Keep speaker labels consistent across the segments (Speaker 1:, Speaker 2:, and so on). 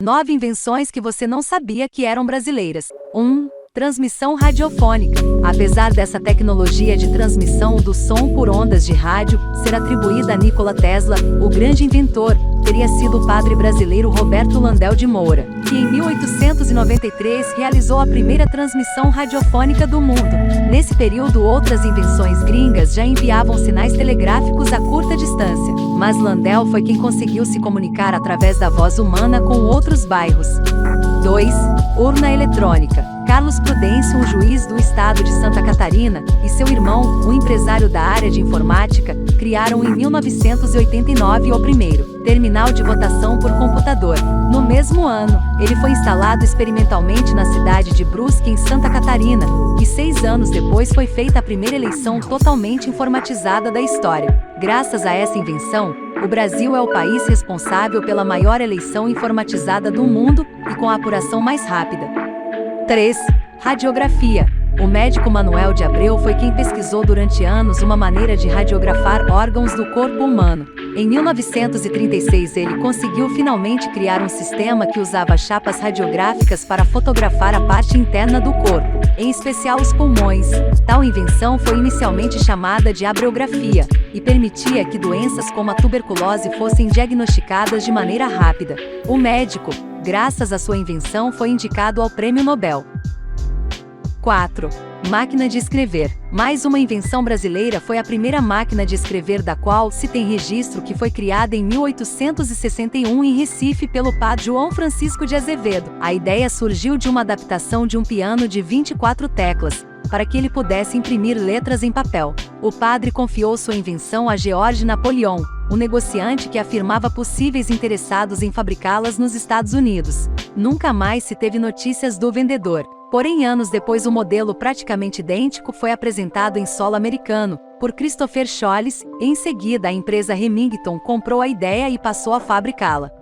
Speaker 1: 9 invenções que você não sabia que eram brasileiras. 1. Transmissão radiofônica. Apesar dessa tecnologia de transmissão do som por ondas de rádio ser atribuída a Nikola Tesla, o grande inventor teria sido o padre brasileiro Roberto Landel de Moura, que em 1893 realizou a primeira transmissão radiofônica do mundo. Nesse período, outras invenções gringas já enviavam sinais telegráficos a curta distância, mas Landel foi quem conseguiu se comunicar através da voz humana com outros bairros. 2. Urna eletrônica. Carlos Prudêncio, um juiz do estado de Santa Catarina, e seu irmão, um empresário da área de informática, criaram em 1989 o primeiro terminal de votação por computador. No mesmo ano, ele foi instalado experimentalmente na cidade de Brusque, em Santa Catarina, e 6 anos depois foi feita a primeira eleição totalmente informatizada da história. Graças a essa invenção, o Brasil é o país responsável pela maior eleição informatizada do mundo e com a apuração mais rápida. 3. Radiografia. O médico Manuel de Abreu foi quem pesquisou durante anos uma maneira de radiografar órgãos do corpo humano. Em 1936 ele conseguiu finalmente criar um sistema que usava chapas radiográficas para fotografar a parte interna do corpo, em especial os pulmões. Tal invenção foi inicialmente chamada de abreografia e permitia que doenças como a tuberculose fossem diagnosticadas de maneira rápida. O médico, graças à sua invenção, foi indicado ao Prêmio Nobel. 4. Máquina de escrever. Mais uma invenção brasileira foi a primeira máquina de escrever da qual se tem registro, que foi criada em 1861 em Recife pelo padre João Francisco de Azevedo. A ideia surgiu de uma adaptação de um piano de 24 teclas, para que ele pudesse imprimir letras em papel. O padre confiou sua invenção a George Napoleon, um negociante que afirmava possíveis interessados em fabricá-las nos Estados Unidos. Nunca mais se teve notícias do vendedor. Porém, anos depois, o modelo praticamente idêntico foi apresentado em solo americano, por Christopher Scholz, e em seguida a empresa Remington comprou a ideia e passou a fabricá-la.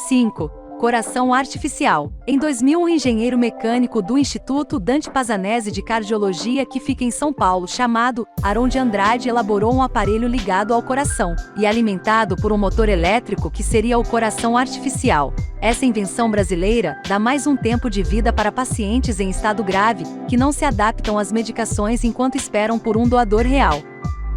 Speaker 1: 5. Coração artificial. Em 2000, um engenheiro mecânico do Instituto Dante Pazanese de Cardiologia, que fica em São Paulo, chamado Aron de Andrade, elaborou um aparelho ligado ao coração e alimentado por um motor elétrico que seria o coração artificial. Essa invenção brasileira dá mais um tempo de vida para pacientes em estado grave, que não se adaptam às medicações enquanto esperam por um doador real.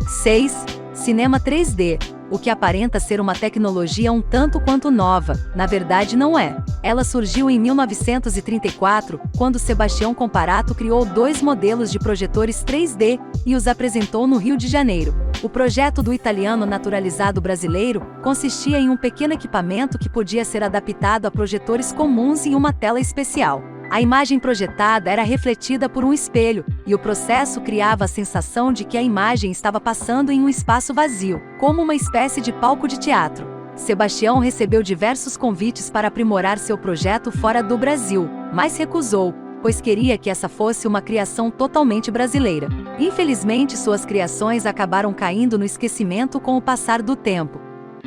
Speaker 1: 6. Cinema 3D. O que aparenta ser uma tecnologia um tanto quanto nova, na verdade não é. Ela surgiu em 1934, quando Sebastião Comparato criou 2 modelos de projetores 3D e os apresentou no Rio de Janeiro. O projeto do italiano naturalizado brasileiro consistia em um pequeno equipamento que podia ser adaptado a projetores comuns em uma tela especial. A imagem projetada era refletida por um espelho, e o processo criava a sensação de que a imagem estava passando em um espaço vazio, como uma espécie de palco de teatro. Sebastião recebeu diversos convites para aprimorar seu projeto fora do Brasil, mas recusou, pois queria que essa fosse uma criação totalmente brasileira. Infelizmente, suas criações acabaram caindo no esquecimento com o passar do tempo.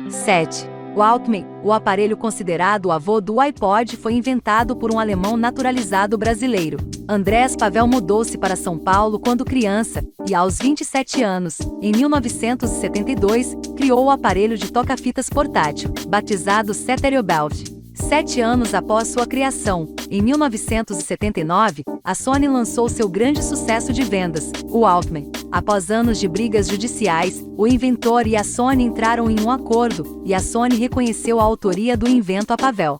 Speaker 1: 7. Walkman, o aparelho considerado o avô do iPod, foi inventado por um alemão naturalizado brasileiro. Andrés Pavel mudou-se para São Paulo quando criança, e aos 27 anos, em 1972, criou o aparelho de toca-fitas portátil, batizado Stereobelt. 7 anos após sua criação, em 1979, a Sony lançou seu grande sucesso de vendas, o Walkman. Após anos de brigas judiciais, o inventor e a Sony entraram em um acordo, e a Sony reconheceu a autoria do invento a Pavel.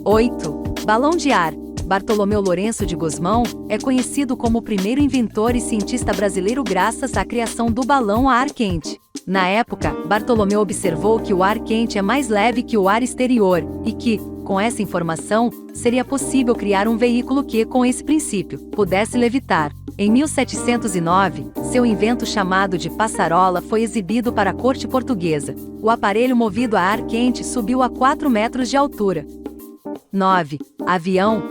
Speaker 1: 8. Balão de ar. Bartolomeu Lourenço de Gusmão é conhecido como o primeiro inventor e cientista brasileiro graças à criação do balão a ar quente. Na época, Bartolomeu observou que o ar quente é mais leve que o ar exterior, e que, com essa informação, seria possível criar um veículo que, com esse princípio, pudesse levitar. Em 1709, seu invento chamado de passarola foi exibido para a corte portuguesa. O aparelho movido a ar quente subiu a 4 metros de altura. 9. Avião.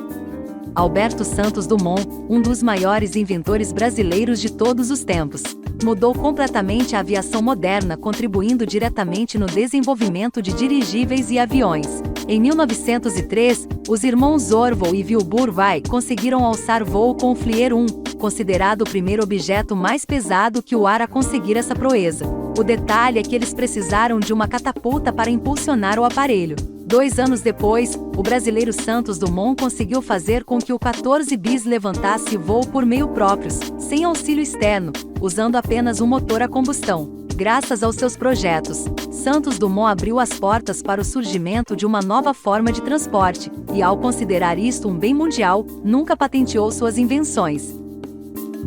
Speaker 1: Alberto Santos Dumont, um dos maiores inventores brasileiros de todos os tempos, mudou completamente a aviação moderna, contribuindo diretamente no desenvolvimento de dirigíveis e aviões. Em 1903, os irmãos Orville e Wilbur Wright conseguiram alçar voo com o Flyer 1, considerado o primeiro objeto mais pesado que o ar a conseguir essa proeza. O detalhe é que eles precisaram de uma catapulta para impulsionar o aparelho. 2 anos depois, o brasileiro Santos Dumont conseguiu fazer com que o 14 bis levantasse voo por meio próprios, sem auxílio externo, usando apenas um motor a combustão. Graças aos seus projetos, Santos Dumont abriu as portas para o surgimento de uma nova forma de transporte, e ao considerar isto um bem mundial, nunca patenteou suas invenções.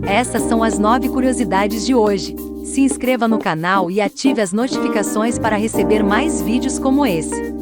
Speaker 1: Essas são as 9 curiosidades de hoje. Se inscreva no canal e ative as notificações para receber mais vídeos como esse.